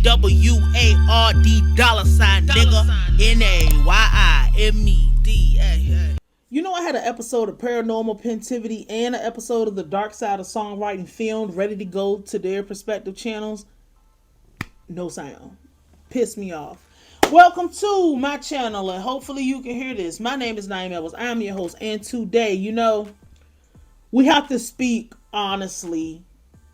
$WARD nigga. NAYIMED. You know, I had an episode of Paranormal Pentivity and an episode of The Dark Side of Songwriting filmed, ready to go to their respective channels. No sound. Pissed me off. Welcome to my channel, and hopefully you can hear this. My name is Nayim. I am your host, and today, we have to speak honestly,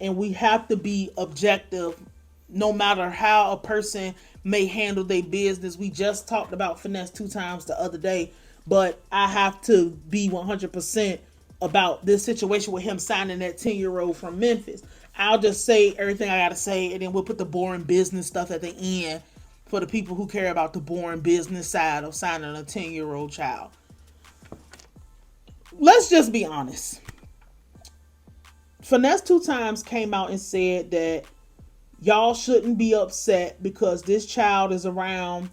and we have to be objective, no matter how a person may handle their business. We just talked about Finesse2Tymes the other day, but I have to be 100% about this situation with him signing that 10-year-old from Memphis. I'll just say everything I gotta say, and then we'll put the boring business stuff at the end for the people who care about the boring business side of signing a 10-year-old child. Let's just be honest. Finesse2Tymes came out and said that y'all shouldn't be upset because this child is around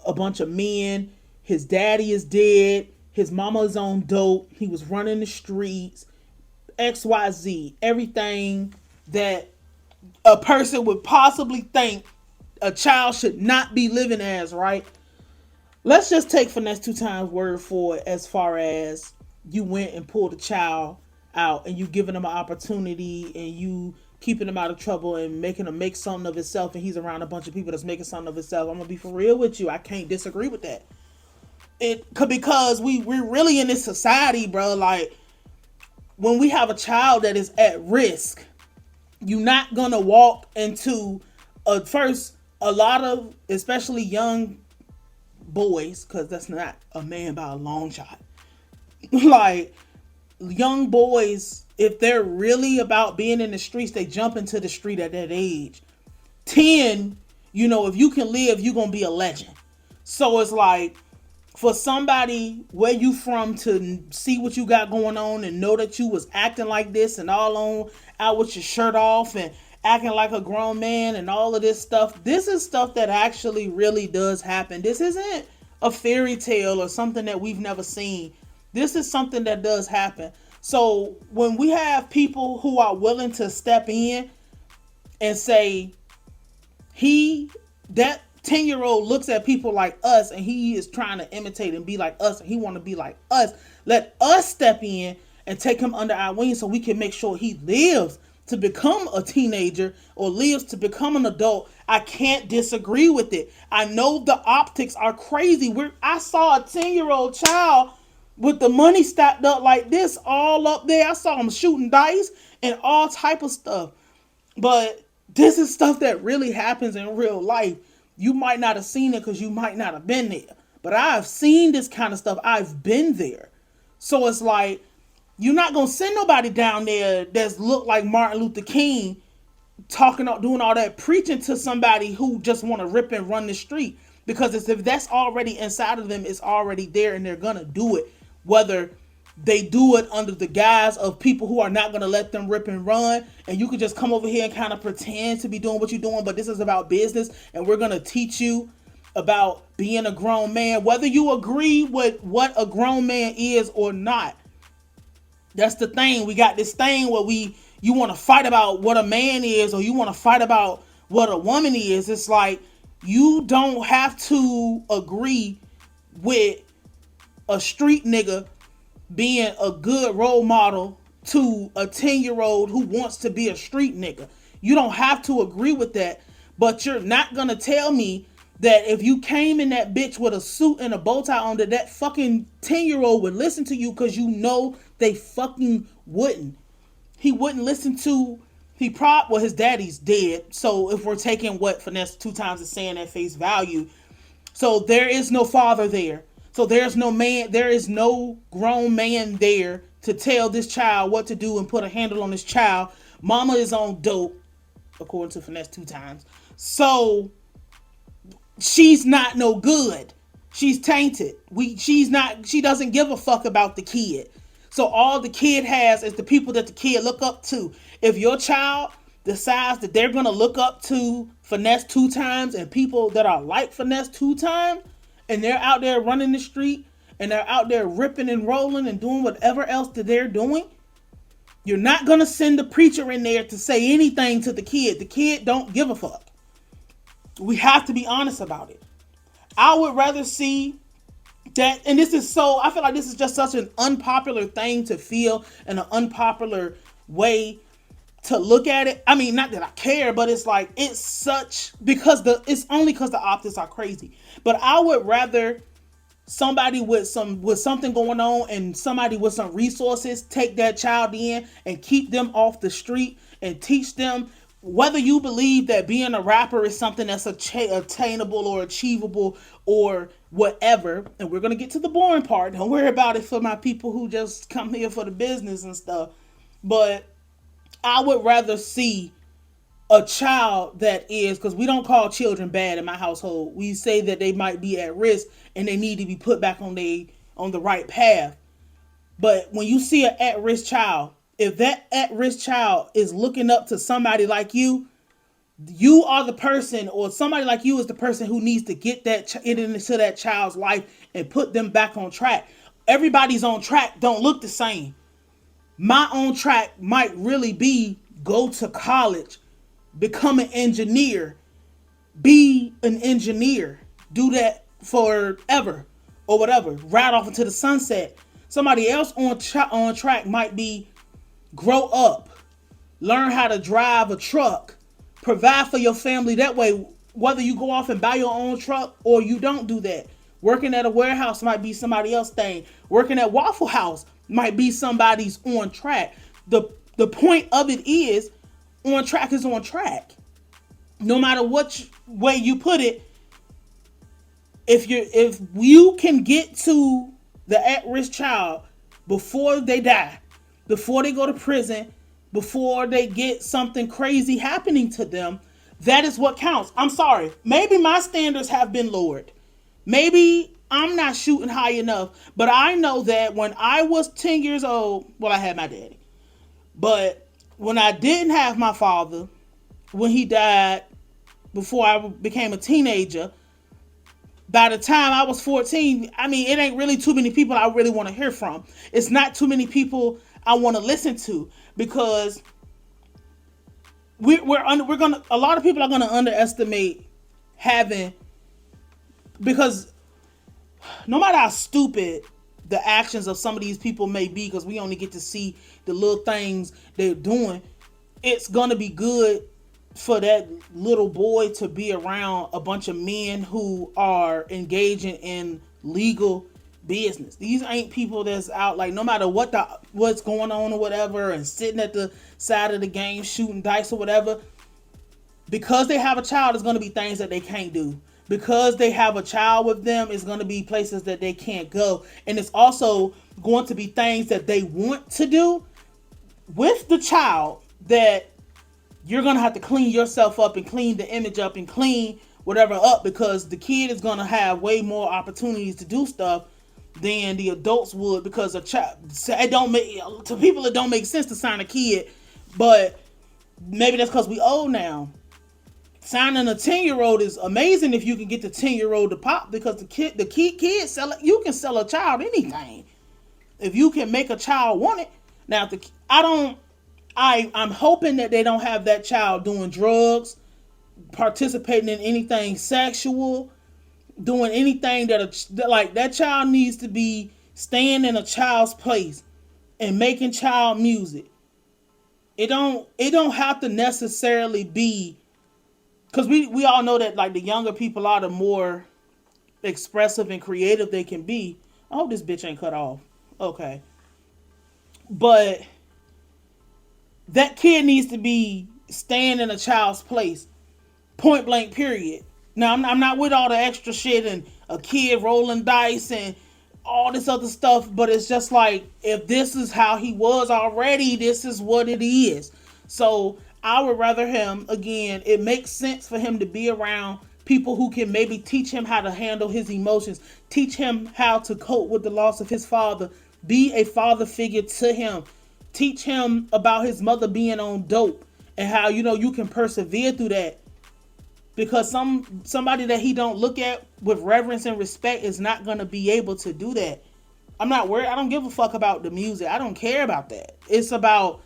a bunch of men. His daddy is dead. His mama is on dope. He was running the streets. XYZ. Everything that a person would possibly think a child should not be living as, right? Let's just take Finesse2Tymes' word for it, as far as you went and pulled a child out and you giving him an opportunity and you keeping him out of trouble and making him make something of himself, and he's around a bunch of people that's making something of himself. I'm gonna be for real with you. I can't disagree with that. Because we're really in this society, bro. Like, when we have a child that is at risk, you're not gonna walk into a lot of, especially young boys, because that's not a man by a long shot. Like, young boys, if they're really about being in the streets, they jump into the street at that age. 10, if you can live, you're gonna be a legend. So it's like, for somebody where you from to see what you got going on and know that you was acting like this and all on out with your shirt off and acting like a grown man and all of this stuff, this is stuff that actually really does happen. This isn't a fairy tale or something that we've never seen. This is something that does happen. So when we have people who are willing to step in and say, that 10-year-old looks at people like us and he is trying to imitate and be like us and he want to be like us, let us step in and take him under our wing so we can make sure he lives to become a teenager or lives to become an adult. I can't disagree with it. I know the optics are crazy. I saw a 10-year-old child with the money stacked up like this all up there. I saw him shooting dice and all type of stuff. But this is stuff that really happens in real life. You might not have seen it because you might not have been there. But I've seen this kind of stuff. I've been there. So it's like, you're not going to send nobody down there that's look like Martin Luther King doing all that preaching to somebody who just want to rip and run the street. Because if that's already inside of them, it's already there and they're going to do it. Whether they do it under the guise of people who are not going to let them rip and run, and you could just come over here and kind of pretend to be doing what you're doing, but this is about business, and we're going to teach you about being a grown man, whether you agree with what a grown man is or not. That's the thing. We got this thing where you want to fight about what a man is, or you want to fight about what a woman is. It's like, you don't have to agree with a street nigga being a good role model to a 10-year-old who wants to be a street nigga. You don't have to agree with that, but you're not gonna tell me that if you came in that bitch with a suit and a bow tie on, that fucking 10-year-old would listen to you, because you know they fucking wouldn't. He wouldn't listen to, his daddy's dead. So if we're taking what Finesse2Tymes is saying at face value, so there is no father there. So there is no grown man there to tell this child what to do and put a handle on this child. Mama is on dope, according to Finesse2Tymes. So she's not no good. She's tainted. She doesn't give a fuck about the kid. So all the kid has is the people that the kid look up to. If your child decides that they're going to look up to Finesse2Tymes and people that are like Finesse2Tymes, and they're out there running the street, and they're out there ripping and rolling and doing whatever else that they're doing, you're not going to send the preacher in there to say anything to the kid. The kid don't give a fuck. We have to be honest about it. I would rather see that, and this is so, I feel like this is just such an unpopular thing to feel and an unpopular way to look at it. I mean, not that I care, but it's like, it's such, because it's only because the optics are crazy. But I would rather somebody with something going on and somebody with some resources take that child in and keep them off the street and teach them, whether you believe that being a rapper is something that's attainable or achievable or whatever. And we're going to get to the boring part. Don't worry about it for my people who just come here for the business and stuff. But I would rather see a child that is, because we don't call children bad in my household. We say that they might be at risk and they need to be put back on the right path. But when you see an at-risk child, if that at-risk child is looking up to somebody like you are the person, or somebody like you is the person who needs to get into that child's life and put them back on track. Everybody's on track don't look the same. My own track might really be go to college, become an engineer, be an engineer, do that forever or whatever, ride off into the sunset. Somebody else on track might be grow up, learn how to drive a truck, provide for your family that way, whether you go off and buy your own truck or you don't do that. Working at a warehouse might be somebody else's thing. Working at Waffle House might be somebody's on track. The point of it is, on track is on track. No matter which way you put it, if you can get to the at-risk child before they die, before they go to prison, before they get something crazy happening to them, that is what counts. I'm sorry. Maybe my standards have been lowered. Maybe I'm not shooting high enough, but I know that when I was 10 years old, well, I had my daddy, but when I didn't have my father, when he died before I became a teenager, by the time I was 14, I mean, it ain't really too many people I really want to hear from. It's not too many people I want to listen to, because a lot of people are gonna underestimate having, because no matter how stupid the actions of some of these people may be, because we only get to see the little things they're doing, it's gonna be good for that little boy to be around a bunch of men who are engaging in legal business. These ain't people that's out, like, no matter what's going on or whatever, and sitting at the side of the game shooting dice or whatever. Because they have a child, it's going to be things that they can't do. Because they have a child with them, it's going to be places that they can't go. And it's also going to be things that they want to do with the child that you're going to have to clean yourself up and clean the image up and clean whatever up, because the kid is going to have way more opportunities to do stuff than the adults would, because a child, to people it don't make sense to sign a kid, but maybe that's because we old now. Signing a 10-year-old is amazing if you can get the 10-year-old to pop, because the kid sell it. You can sell a child anything if you can make a child want it. Now, I'm hoping that they don't have that child doing drugs, participating in anything sexual, doing anything that child needs to be staying in a child's place and making child music. It don't have to necessarily be, because we all know that, like, the younger people are, the more expressive and creative they can be. I hope this bitch ain't cut off. Okay. But that kid needs to be staying in a child's place. Point blank, period. Now, I'm not with all the extra shit and a kid rolling dice and all this other stuff, but it's just like, if this is how he was already, this is what it is. So I would rather him, again, it makes sense for him to be around people who can maybe teach him how to handle his emotions, teach him how to cope with the loss of his father, be a father figure to him, teach him about his mother being on dope and how, you can persevere through that. Because somebody that he don't look at with reverence and respect is not going to be able to do that. I'm not worried. I don't give a fuck about the music. I don't care about that. It's about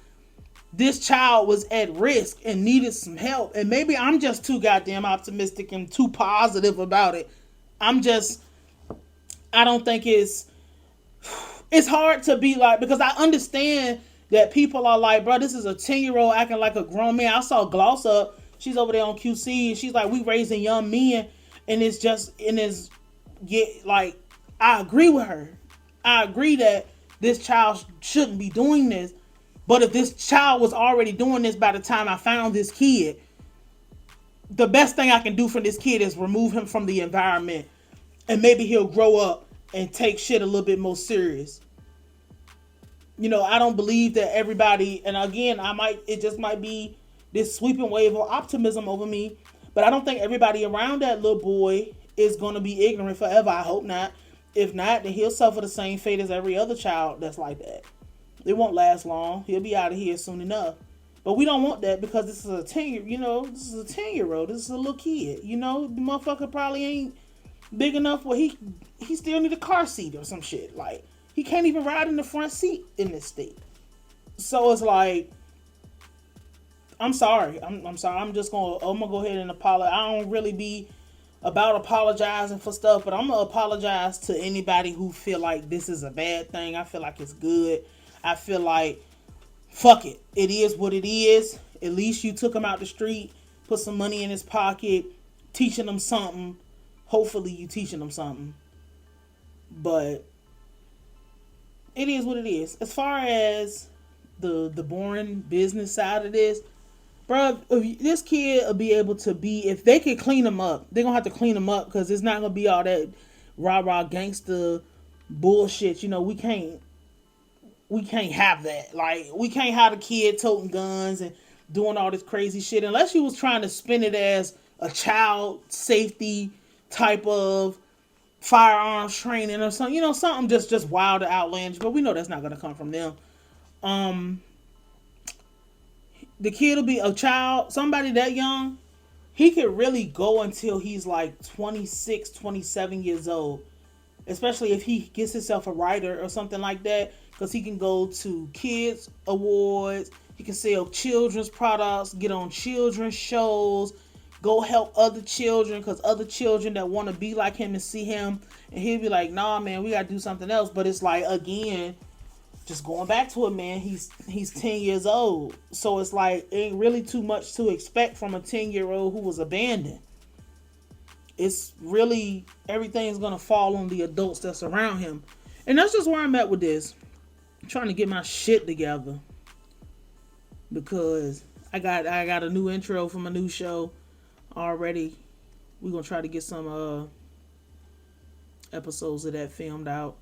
this child was at risk and needed some help. And maybe I'm just too goddamn optimistic and too positive about it. I don't think it's hard to be like, because I understand that people are like, bro, this is a 10-year-old acting like a grown man. I saw Gloss Up. She's over there on QC and she's like, we raising young men. And like, I agree with her. I agree that this child shouldn't be doing this. But if this child was already doing this by the time I found this kid, the best thing I can do for this kid is remove him from the environment. And maybe he'll grow up and take shit a little bit more serious. You know, I don't believe that everybody, and again, it just might be this sweeping wave of optimism over me, but I don't think everybody around that little boy is going to be ignorant forever. I hope not. If not, then he'll suffer the same fate as every other child that's like that. It won't last long. He'll be out of here soon enough. But we don't want that because this is a 10-year-old. This is a little kid. You know, the motherfucker probably ain't big enough where he still need a car seat or some shit. Like, he can't even ride in the front seat in this state. So it's like, I'm sorry. I'm sorry. I'm gonna go ahead and apologize. I don't really be about apologizing for stuff, but I'm gonna apologize to anybody who feel like this is a bad thing. I feel like it's good. I feel like, fuck it. It is what it is. At least you took him out the street, put some money in his pocket, teaching him something. Hopefully you teaching him something. But it is what it is. As far as the boring business side of this, bro, this kid will be able to be, if they can clean him up, they're going to have to clean him up because it's not going to be all that rah-rah gangster bullshit. You know, we can't have that. Like, we can't have a kid toting guns and doing all this crazy shit unless you was trying to spin it as a child safety type of firearms training or something. You know, something just wild and outlandish. But we know that's not going to come from them. The kid will be a child, somebody that young. He could really go until he's like 26, 27 years old. Especially if he gets himself a writer or something like that. Because he can go to kids awards. He can sell children's products. Get on children's shows. Go help other children. Because other children that want to be like him and see him. And he'll be like, nah, man, we got to do something else. But it's like, again, just going back to it, man, he's 10 years old. So it's like, ain't really too much to expect from a 10-year-old who was abandoned. It's really, everything's going to fall on the adults that's around him. And that's just where I'm at with this. I'm trying to get my shit together. Because I got a new intro from a new show already. We're going to try to get some episodes of that filmed out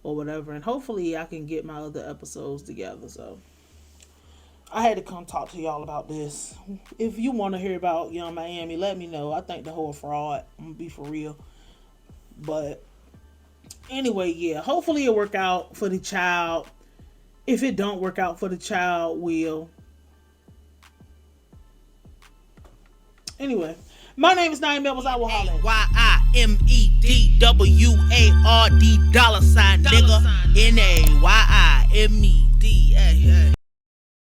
or whatever. And hopefully I can get my other episodes together. So I had to come talk to y'all about this. If you want to hear about Young Miami, let me know. I think the whole fraud. I'm going to be for real. But anyway, yeah. Hopefully it'll work out for the child. If it don't work out for the child, will. Anyway, my name is Nayim. I will holler. YIMEDWARD $, nigga. NAYIMED.